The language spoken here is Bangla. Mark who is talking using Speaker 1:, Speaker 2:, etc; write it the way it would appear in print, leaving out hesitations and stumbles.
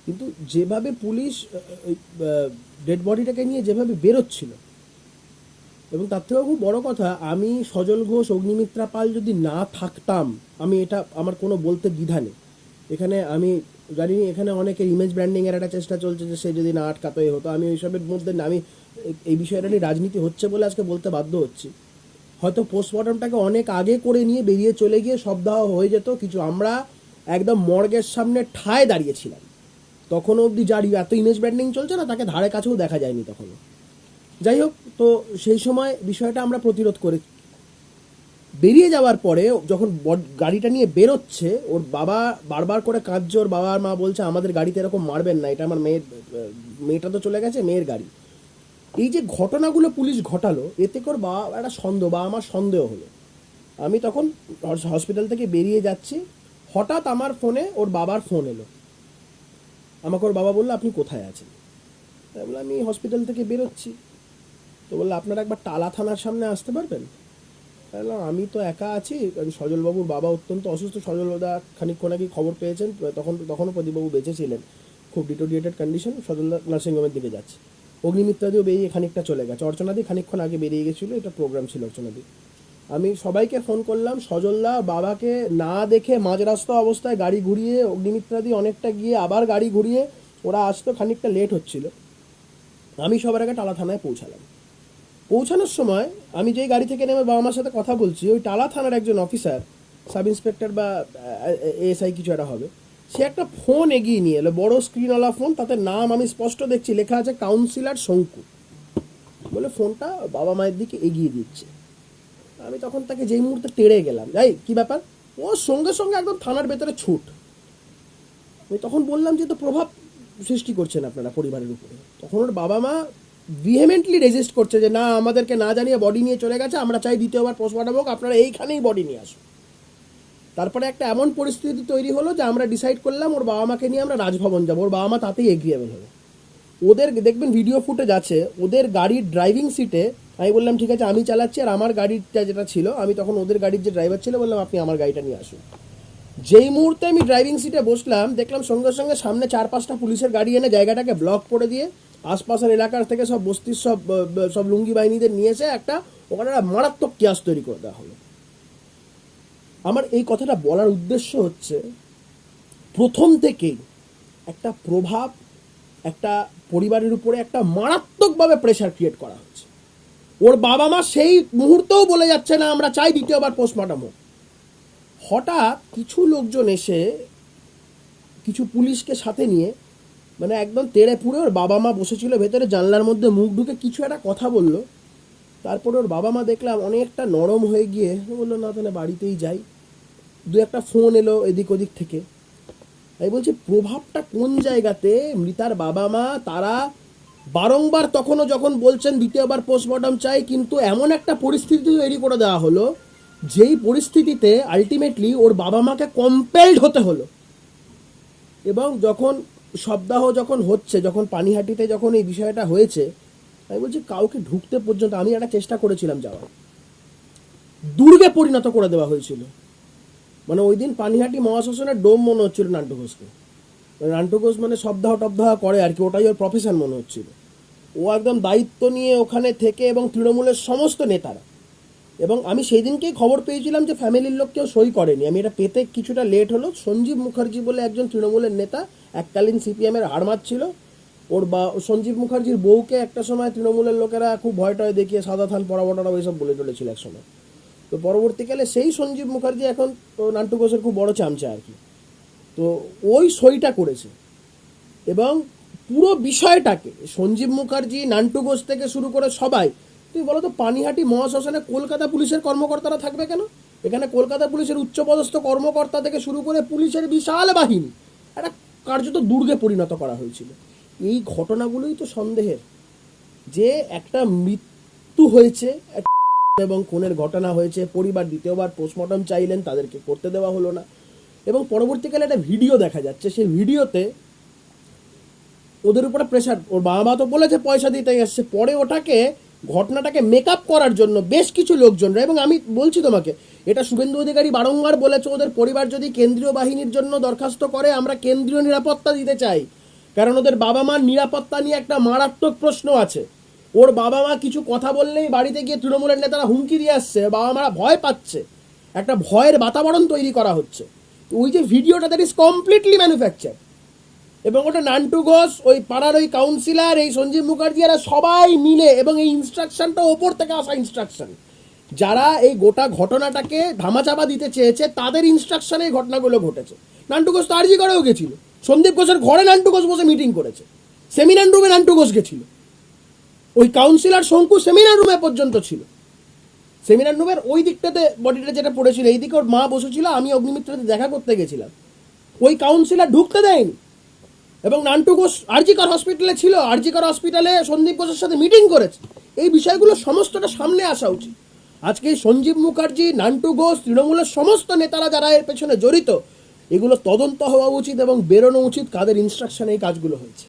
Speaker 1: কিন্তু যেভাবে পুলিশ ডেড বডিটাকে নিয়ে যেভাবে বেরোচ্ছিল, এবং তার থেকেও খুব বড় কথা, আমি সজল ঘোষ, অগ্নিমিত্রা পাল যদি না থাকতাম, আমি এটা আমার কোনো বলতে দ্বিধা নেই। এখানে আমি জানি এখানে অনেকের ইমেজ ব্র্যান্ডিংয়ের একটা চেষ্টা চলছে যে সে যদি না আটকাতো হতো, আমি ওইসবের মধ্যে না, আমি এই বিষয়টা নিয়ে রাজনীতি হচ্ছে বলে আজকে বলতে বাধ্য হচ্ছি। হয়তো পোস্টমর্টমটাকে অনেক আগে করে নিয়ে বেরিয়ে চলে গিয়ে সবদাহ হয়ে যেত কিছু। আমরা একদম মর্গের সামনে ঠায় দাঁড়িয়েছিলাম, তখনও অবধি যার এত ইমেজ ব্র্যান্ডিং চলছে না, তাকে ধারে কাছেও দেখা যায়নি তখনও। যাই হোক, তো সেই সময় বিষয়টা আমরা প্রতিরোধ করে বেরিয়ে যাওয়ার পরে যখন গাড়িটা নিয়ে বেরোচ্ছে, ওর বাবা বারবার করে কাঁদছে, ওর বাবা আর মা বলছে আমাদের গাড়িতে এরকম মারবেন না, এটা আমার মেয়েটা তো চলে গেছে, মেয়ের গাড়ি। এই যে ঘটনাগুলো পুলিশ ঘটালো, এতে করে বাবা একটা আমার সন্দেহ হলো। আমি তখন হসপিটাল থেকে বেরিয়ে যাচ্ছি, হঠাৎ আমার ফোনে ওর বাবার ফোন এলো। আমাকে ওর বাবা বললো আপনি কোথায় আছেন? তাই বললাম আমি হসপিটাল থেকে বেরোচ্ছি। তো বললো আপনারা একবার টালা থানার সামনে আসতে পারবেন? বললাম আমি তো একা আছি, সজলবাবুর বাবা অত্যন্ত অসুস্থ। সজলদা খানিকক্ষণ আগে খবর পেয়েছেন, তখনও প্রদীপবাবু বেঁচে ছিলেন, খুব ডিটোরিয়েটেড কন্ডিশন, সজলদা নার্সিংহোমের দিকে যাচ্ছে। অগ্নিমিত্রাদিও বেরিয়ে খানিকটা চলে গেছে, অর্চনাদি খানিকক্ষণ আগে বেরিয়ে গেছিলো, এটা প্রোগ্রাম ছিল অর্চনাদি। আমি সবাইকে ফোন করলাম, সজলদা বাবাকে না দেখে মাঝ রাস্তা অবস্থায় গাড়ি ঘুরিয়ে, অগ্নিমিত্রাদি অনেকটা গিয়ে আবার গাড়ি ঘুরিয়ে ওরা আসতো, খানিকটা লেট হচ্ছিল। আমি সবার আগে টালা থানায় পৌঁছালাম। পৌঁছানোর সময় আমি যেই গাড়ি থেকে নেমে বাবা মার সাথে কথা বলছি, ওই টালা থানার একজন অফিসার, সাব ইন্সপেক্টর বা এএসআই কিছু একটা হবে, সে একটা ফোন এগিয়ে নিয়ে এলো, বড় স্ক্রিনওয়ালা ফোন, তাতে নাম আমি স্পষ্ট দেখছি, লেখা আছে কাউন্সিলর শঙ্কু বলে। ফোনটা বাবা মায়ের দিকে এগিয়ে দিচ্ছে। আমি তখন তাকে যেই মুহূর্তে তেড়ে গেলাম, যাই কি ব্যাপার, ও সঙ্গে সঙ্গে একদম থানার ভেতরে ছুট। আমি তখন বললাম যে তো প্রভাব সৃষ্টি করছেন আপনারা পরিবারের উপরে। তখন ওর বাবা মা ভিহেমেন্টলি রেজিস্ট করছে যে না, আমাদেরকে না জানিয়ে বডি নিয়ে চলে গেছে, আমরা চাই দ্বিতীয়বার পোস্টমর্টম হোক, আপনারা এইখানেই বডি নিয়ে আসুন। তারপরে একটা এমন পরিস্থিতি তৈরি হলো যে আমরা ডিসাইড করলাম ওর বাবা মাকে নিয়ে আমরা রাজভবন যাবো। ওর বাবা মা তাতেই এগ্রিয়েবল হলো। ওদের দেখবেন ভিডিও ফুটেজ আছে, ওদের গাড়ির ড্রাইভিং সিটে আমি বললাম ঠিক আছে আমি চালাচ্ছি, আর আমার গাড়িটা যেটা ছিল, আমি তখন ওদের গাড়ির যে ড্রাইভার ছিল বললাম আপনি আমার গাড়িটা নিয়ে আসুন। যেই মুহূর্তে আমি ড্রাইভিং সিটে বসলাম, দেখলাম সঙ্গে সঙ্গে সামনে 4-5টা পুলিশের গাড়ি এনে জায়গাটাকে ব্লক করে দিয়ে আশপাশের এলাকার থেকে সব বস্তির সব লুঙ্গি বাহিনীদের নিয়ে এসে ওখানে একটা মারাত্মক কেয়াস তৈরি করে দেওয়া হলো। আমার এই কথাটা বলার উদ্দেশ্য হচ্ছে, প্রথম থেকেই একটা প্রভাব, একটা পরিবারের উপরে একটা মারাত্মকভাবে প্রেশার ক্রিয়েট করা হচ্ছে। ওর বাবা মা সেই মুহূর্তেও বলে যাচ্ছে না আমরা চাই দ্বিতীয়বার পোস্টমর্টম হোক। হঠাৎ কিছু লোকজন এসে কিছু পুলিশকে সাথে নিয়ে, মানে একদম তেড়ে পুড়ে, ওর বাবা মা বসেছিল ভেতরে, জানলার মধ্যে মুখ ঢুকে কিছু একটা কথা বললো। তারপরে ওর বাবা মা দেখলাম অনেকটা নরম হয়ে গিয়ে বললো না তাহলে বাড়িতেই যাই। দু একটা ফোন এলো এদিক ওদিক থেকে। আমি বলছি প্রভাবটা কোন জায়গাতে? মৃতার বাবা মা তারা বারংবার তখনও যখন বলছেন দ্বিতীয়বার পোস্টমর্টম চাই, কিন্তু এমন একটা পরিস্থিতি তৈরি করে দেওয়া হলো যেই পরিস্থিতিতে আলটিমেটলি ওর বাবা মাকে কম্পেলড হতে হলো। এবং যখন সপ্তাহ যখন হচ্ছে, যখন পানিহাটিতে যখন এই বিষয়টা হয়েছে, আমি বলছি কাউকে ঢুকতে পর্যন্ত, আমি একটা চেষ্টা করেছিলাম যাওয়ার, দুর্গে পরিণত করে দেওয়া হয়েছিল। মানে ওই দিন পানিহাটি মহাশ্মশানের ডোম মনে হচ্ছিল নান্টু ঘোষকে। নান্টু ঘোষ মানে সপ্তাহ টপ্তাহ করে আর কি, ওটাই ওর প্রফেশন মনে হচ্ছিল। ও একদম দায়িত্ব নিয়ে ওখানে থেকে, এবং তৃণমূলের সমস্ত নেতারা, এবং আমি সেই দিনকেই খবর পেয়েছিলাম যে ফ্যামিলির লোক কেউ সই করেনি। আমি এটা পেতে কিছুটা লেট হলো। সঞ্জীব মুখার্জি বলে একজন তৃণমূলের নেতা, এককালীন সিপিএমের হাড়মাত ছিল, সঞ্জীব মুখার্জির বউকে একটা সময় তৃণমূলের লোকেরা খুব ভয় টয় দেখিয়ে সাদা থান পরাবটারা ওইসব বলে চলেছিল এক সময়। তো পরবর্তীকালে সেই সঞ্জীব মুখার্জি এখন নান্টু ঘোষের খুব বড় চামচা আর কি। তো ওই সইটা করেছে, এবং পুরো বিষয়টাকে সঞ্জীব মুখার্জি, নান্টু ঘোষ থেকে শুরু করে সবাই, তুমি বলো তো পানিহাটি মহাশ্মশানে কলকাতা পুলিশের কর্মকর্তারা থাকবে কেন? এখানে কলকাতা পুলিশের উচ্চপদস্থ কর্মকর্তা থেকে শুরু করে পুলিশের বিশাল বাহিনী একটা কার্যত দুর্গে পরিণত করা হয়েছিল। এই ঘটনাগুলোই তো সন্দেহের, যে একটা মৃত্যু হয়েছে এবং খুনের ঘটনা হয়েছে, পরিবার দ্বিতীয়বার পোস্টমর্টম চাইলেন, তাদেরকে করতে দেওয়া হলো না, এবং পরবর্তীকালে একটা ভিডিও দেখা যাচ্ছে, সেই ভিডিওতে ওদের উপরে প্রেশার, ওর বাবা মা তো বলেছে পয়সা দিতে এসছে, পরে ওটাকে ঘটনাটাকে মেকআপ করার জন্য বেশ কিছু লোকজনরা, এবং আমি বলছি তোমাকে এটা শুভেন্দু অধিকারী বারংবার বলেছে, ওদের পরিবার যদি কেন্দ্রীয় বাহিনীর জন্য দরখাস্ত করে আমরা কেন্দ্রীয় নিরাপত্তা দিতে চাই, কারণ ওদের বাবা মার নিরাপত্তা নিয়ে একটা মারাত্মক প্রশ্ন আছে। ওর বাবা মা কিছু কথা বললেই বাড়িতে গিয়ে তৃণমূলের নেতারা হুমকি দিয়ে আসছে, বাবা মারা ভয় পাচ্ছে, একটা ভয়ের বাতাবরণ তৈরি করা হচ্ছে। ওই যে ভিডিওটা, দ্যাট ইজ কমপ্লিটলি ম্যানুফ্যাকচার। এবং ওটা নান্টু ঘোষ, ওই পাড়ার ওই কাউন্সিলর, এই সঞ্জীব মুখার্জি, এরা সবাই মিলে, এবং এই ইনস্ট্রাকশনটা ওপর থেকে আসা ইনস্ট্রাকশন, যারা এই গোটা ঘটনাটাকে ধামাচাপা দিতে চেয়েছে তাদের ইনস্ট্রাকশনে এই ঘটনাগুলো ঘটেছে। নান্টু ঘোষ তো আরজি করেও গেছিল, সন্দীপ ঘোষের ঘরে নান্টু ঘোষ বসে মিটিং করেছে, সেমিনার রুমে নান্টু ঘোষ গেছিল, ওই কাউন্সিলর শঙ্কু সেমিনার রুমে পর্যন্ত ছিল। সেমিনার রুমের ওই দিকটাতে বডিটা যেটা পড়েছিল, এইদিকে ওর মা বসেছিল, আমি অগ্নিমিত্রতে দেখা করতে গেছিলাম, ওই কাউন্সিলর ঢুকতে দেয়নি। এবং নান্টু ঘোষ আরজিকর হসপিটালে ছিল, আরজিকর হসপিটালে সন্দীপ ঘোষের সাথে মিটিং করেছে। এই বিষয়গুলো সমস্তটা সামনে আসা উচিত। আজকে সঞ্জীব মুখার্জি, নান্টু ঘোষ, তৃণমূলের সমস্ত নেতারা যারা এর পেছনে জড়িত, এগুলো তদন্ত হওয়া উচিত এবং বেরোনো উচিত কাদের ইনস্ট্রাকশনে এই কাজগুলো হয়েছে।